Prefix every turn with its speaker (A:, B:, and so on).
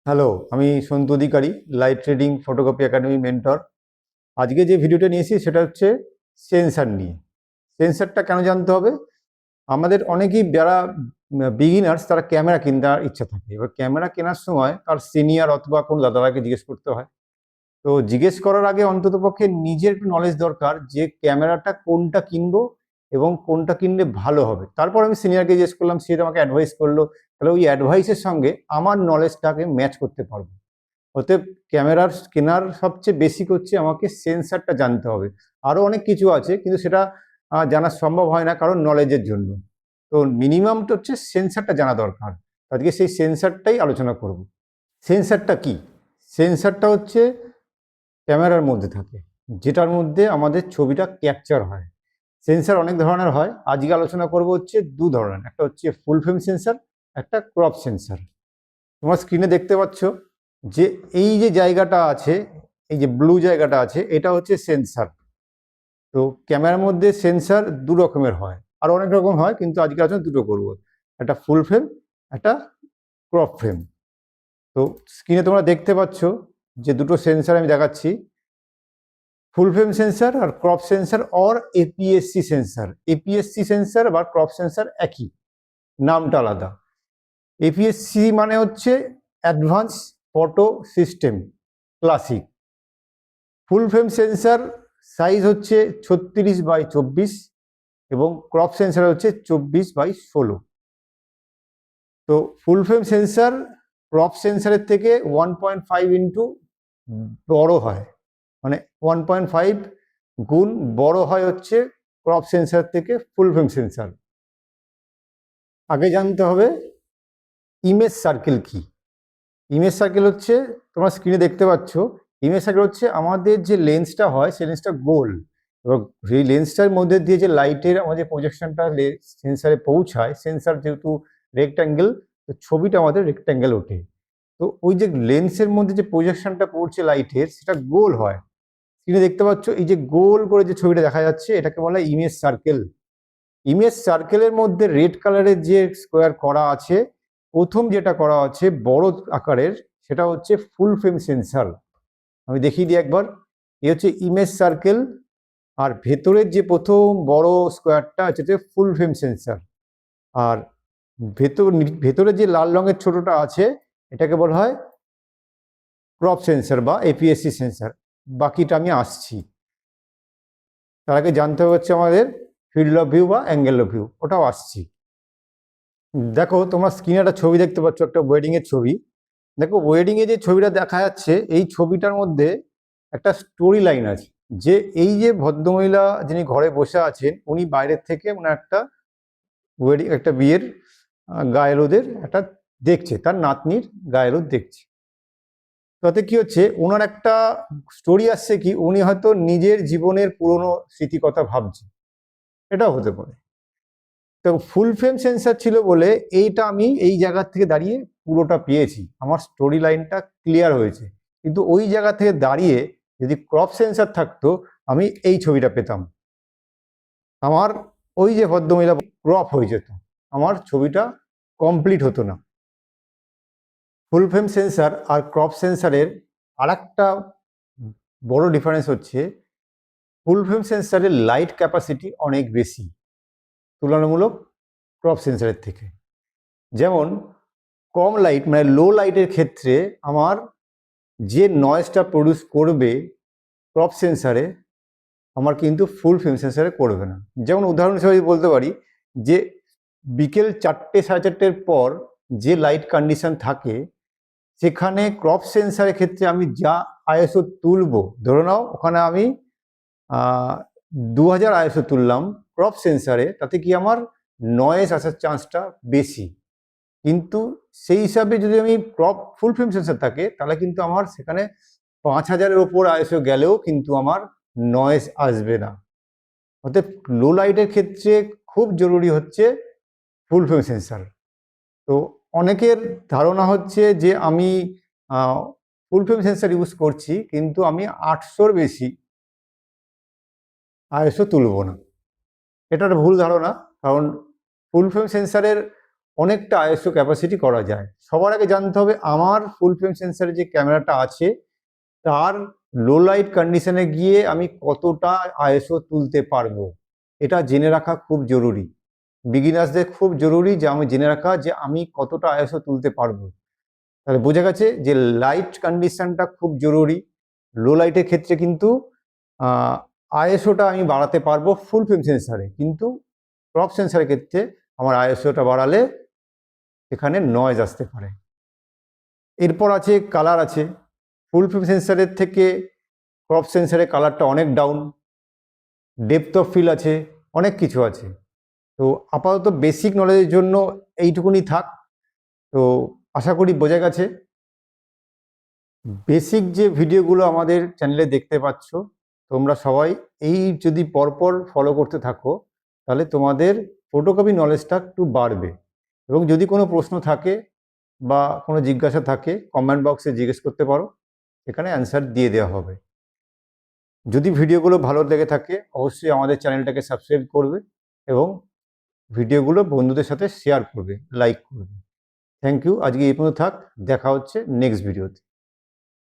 A: Hello, আমি Santu Adhikari, light trading photocopy academy mentor. আজকে যে ভিডিওটা নিয়েছি সেটা হচ্ছে সেন্সার নিয়ে। সেন্সারটা কেন জানতে হবে? আমাদের অনেকেই যারা বিগিনার্স তারা ক্যামেরা কেনার ইচ্ছা থাকে। এবার ক্যামেরা কেনার সময় তার সিনিয়র অথবা কোনো দাদাকে জিজ্ঞেস করতে হয়। তো জিজ্ঞেস করার আগে অন্ততপক্ষে নিজের একটু নলেজ দরকার যে ক্যামেরাটা কোনটা কিনবো এবং কোনটা কিনলে ভালো হবে। তারপর আমি সিনিয়রকে জিজ্ঞেস করলাম, সে আমাকে অ্যাডভাইস করলো। তাহলে ওই অ্যাডভাইসের সঙ্গে আমার নলেজটাকে ম্যাচ করতে পারবো। অতএব ক্যামেরার কেনার সবচেয়ে বেসিক হচ্ছে আমাকে সেন্সারটা জানতে হবে। আরও অনেক কিছু আছে কিন্তু সেটা জানা সম্ভব হয় না কারণ নলেজের জন্য। তো মিনিমামটা হচ্ছে সেন্সারটা জানা দরকার। আজকে সেই সেন্সারটাই আলোচনা করব। সেন্সারটা কি? সেন্সারটা হচ্ছে ক্যামেরার মধ্যে থাকে, যেটার মধ্যে আমাদের ছবিটা ক্যাপচার হয়। সেন্সার অনেক ধরনের হয়, আজকে আলোচনা করব হচ্ছে দু ধরনের। একটা হচ্ছে ফুল ফ্রেম সেন্সার, একটা ক্রপ সেন্সার। তোমার স্ক্রিনে দেখতে পাচ্ছ যে এই যে জায়গাটা আছে, এই যে ব্লু জায়গাটা আছে, এটা হচ্ছে সেন্সার। তো ক্যামেরার মধ্যে সেন্সার দু রকমের হয়, আর অনেক রকম হয়, কিন্তু আজকে আলোচনা দুটো করবো, একটা ফুল ফ্রেম, একটা ক্রপ ফ্রেম। তো স্ক্রিনে তোমরা দেখতে পাচ্ছ যে দুটো সেন্সার আমি দেখাচ্ছি, ফুল ফ্রেম সেন্সার আর crop sensor or APSC sensor. APSC sensor বা ক্রপ সেন্সার একই, নামটা আলাদা। এপিএসসি মানে হচ্ছে advance photo system classic. Full frame sensor size হচ্ছে 36x24 এবং ক্রপ সেন্সার হচ্ছে 24x16। তো ফুল ফ্রেম সেন্সার ক্রপ সেন্সারের থেকে 1.5 ইন্টু বড় হয়, মানে 1.5 গুণ বড় হয় হচ্ছে ক্রপ সেন্সার থেকে ফুল ফ্রেম সেন্সার। আগে জানতে হবে ইমেজ সার্কেল কি। ইমেজ সার্কেল হচ্ছে, তোমরা স্ক্রিনে দেখতে পাচ্ছ, ইমেজ সার্কেল হচ্ছে আমাদের যে লেন্সটা হয় সেই লেন্সটা গোল, এবং সেই লেন্সটার মধ্যে দিয়ে যে লাইটের আমাদের প্রজেকশনটা সেন্সারে পৌঁছায়, সেন্সার যেহেতু রেক্ট্যাঙ্গেল, তো ছবিটা আমাদের রেক্ট্যাঙ্গেল ওঠে। তো ওই যে লেন্সের মধ্যে যে প্রজেকশনটা পড়ছে লাইটের, সেটা গোল হয়। স্ক্রিনে দেখতে পাচ্ছ এই যে গোল করে যে ছবিটা দেখা যাচ্ছে, এটাকে বলা হয় ইমেজ সার্কেল। ইমেজ সার্কেলের মধ্যে রেড কালারের যে স্কোয়ার করা আছে, প্রথম যেটা করা আছে বড় আকারের, সেটা হচ্ছে ফুল ফ্রেম সেন্সার। আমি দেখিয়ে দিই একবার। এ হচ্ছে ইমেজ সার্কেল, আর ভেতরের যে প্রথম বড় স্কোয়ারটা হচ্ছে ফুল ফ্রেম সেন্সার। আর ভেতরে যে লাল রঙের ছোটটা আছে, এটাকে বলা হয় ক্রপ সেন্সার বা এপিএসসি সেন্সার। বাকিটা আমি আসছি। তার আগে জানতে হচ্ছে আমাদের ফিল্ড অফ ভিউ বা অ্যাঙ্গেল অফ ভিউ, ওটাও আসছি। দেখো তোমরা স্ক্রিনে একটা ছবি দেখতে পাচ্ছ, একটা ওয়েডিং এর ছবি। দেখো ওয়েডিং এ যে ছবিটা দেখা যাচ্ছে, এই ছবিটার মধ্যে একটা স্টোরি লাইন আছে, যে এই যে ভদ্রমহিলা যিনি ঘরে বসে আছেন, উনি বাইরের থেকে ওনার একটা ওয়েডিং, একটা বিয়ের গায়ে হলুদের একটা দেখছে, তার নাতনির গায়ে হলুদ দেখছে। তাতে কি হচ্ছে, ওনার একটা স্টোরি আসছে, কি উনি হয়তো নিজের জীবনের পুরনো স্মৃতি কথা ভাবছে, এটাও হতে পারে। তো ফুল ফ্রেম সেন্সার ছিল বলে এইটা আমি এই জায়গা থেকে দাঁড়িয়ে পুরোটা পেয়েছি, আমার স্টোরি লাইনটা ক্লিয়ার হয়েছে। কিন্তু ওই জায়গা থেকে দাঁড়িয়ে যদি ক্রপ সেন্সার থাকতো, আমি এই ছবিটা পেতাম, আমার ওই যে ভদ্রমহিলা ক্রপ হয়ে যেত, আমার ছবিটা কমপ্লিট হতো না। ফুল ফ্রেম সেন্সার আর ক্রপ সেন্সারের আর একটা বড় ডিফারেন্স হচ্ছে, ফুল ফ্রেম সেন্সারের লাইট ক্যাপাসিটি অনেক বেশি তুলনামূলক ক্রপ সেন্সারের থেকে। যেমন কম লাইট, মানে লো লাইটের ক্ষেত্রে আমার যে নয়েজটা প্রডিউস করবে ক্রপ সেন্সারে, আমার কিন্তু ফুল ফ্রেম সেন্সারে করবে না। যেমন উদাহরণ হিসেবে বলতে পারি যে বিকেল 4টে 4:30-এর পর যে লাইট কন্ডিশন থাকে, সেখানে ক্রপ সেন্সারের ক্ষেত্রে আমি যা আইএসও তুলবো, ধরে নাও ওখানে আমি 2000 আইএসও তুললাম ক্রপ সেন্সারে, তাতে কি আমার নয়েজ আসার চান্সটা বেশি। কিন্তু সেই হিসাবে যদি আমি ক্রপ ফুল ফ্রেম সেন্সার থাকে, তাহলে কিন্তু আমার সেখানে 5000-এর ওপর আইএসও গেলেও কিন্তু আমার নয়েজ আসবে না। অর্থাৎ লো লাইটের ক্ষেত্রে খুব জরুরি হচ্ছে ফুল ফ্রেম সেন্সার। তো অনেকের ধারণা হচ্ছে যে আমি ফুল ফ্রেম সেন্সার ইউজ করছি, কিন্তু আমি 800-র বেশি আইএসও তুলব না। এটা একটা ভুল ধারণা, কারণ ফুল ফ্রেম সেন্সারের অনেকটা আইএসও ক্যাপাসিটি করা যায়। সবার আগে জানতে হবে আমার ফুল ফ্রেম সেন্সারে যে ক্যামেরাটা আছে তার লো লাইট কন্ডিশনে গিয়ে আমি কতটা আইএসও তুলতে পারবো, এটা জেনে রাখা খুব জরুরি। বিগিনার্সদের খুব জরুরি যে আমি জেনে রাখা যে আমি কতটা আইএসও তুলতে পারবো। তাহলে বোঝা গেছে যে লাইট কন্ডিশনটা খুব জরুরি। লো লাইটের ক্ষেত্রে কিন্তু আইএসওটা আমি বাড়াতে পারবো ফুল ফ্রেম সেন্সারে, কিন্তু ক্রপ সেন্সারের ক্ষেত্রে আমার আইএসওটা বাড়ালে এখানে নয়েজ আসতে পারে। এরপর আছে কালার আছে। ফুল ফ্রেম সেন্সারের থেকে ক্রপ সেন্সারে কালারটা অনেক ডাউন, ডেপথ অফ ফিল আছে, অনেক কিছু আছে। তো আপাতত বেসিক নলেজের জন্য এইটুকুনি থাক। তো আশা করি বোঝা গেছে। বেসিক যে ভিডিওগুলো আমাদের চ্যানেলে দেখতে পাচ্ছ তোমরা সবাই এই যদি পরপর ফলো করতে থাকো তাহলে তোমাদের ফটোকপি নলেজটা একটু বাড়বে। এবং যদি কোনো প্রশ্ন থাকে বা কোনো জিজ্ঞাসা থাকে কমেন্ট বক্সে জিজ্ঞেস করতে পারো, এখানে অ্যান্সার দিয়ে দেওয়া হবে। যদি ভিডিওগুলো ভালো লেগে থাকে অবশ্যই আমাদের চ্যানেলটাকে সাবস্ক্রাইব করবে এবং ভিডিওগুলো বন্ধুদের সাথে শেয়ার করবে, লাইক করবে। Thank you. আজকে এই পর্যন্ত থাক, দেখা হচ্ছে নেক্সট ভিডিওতে।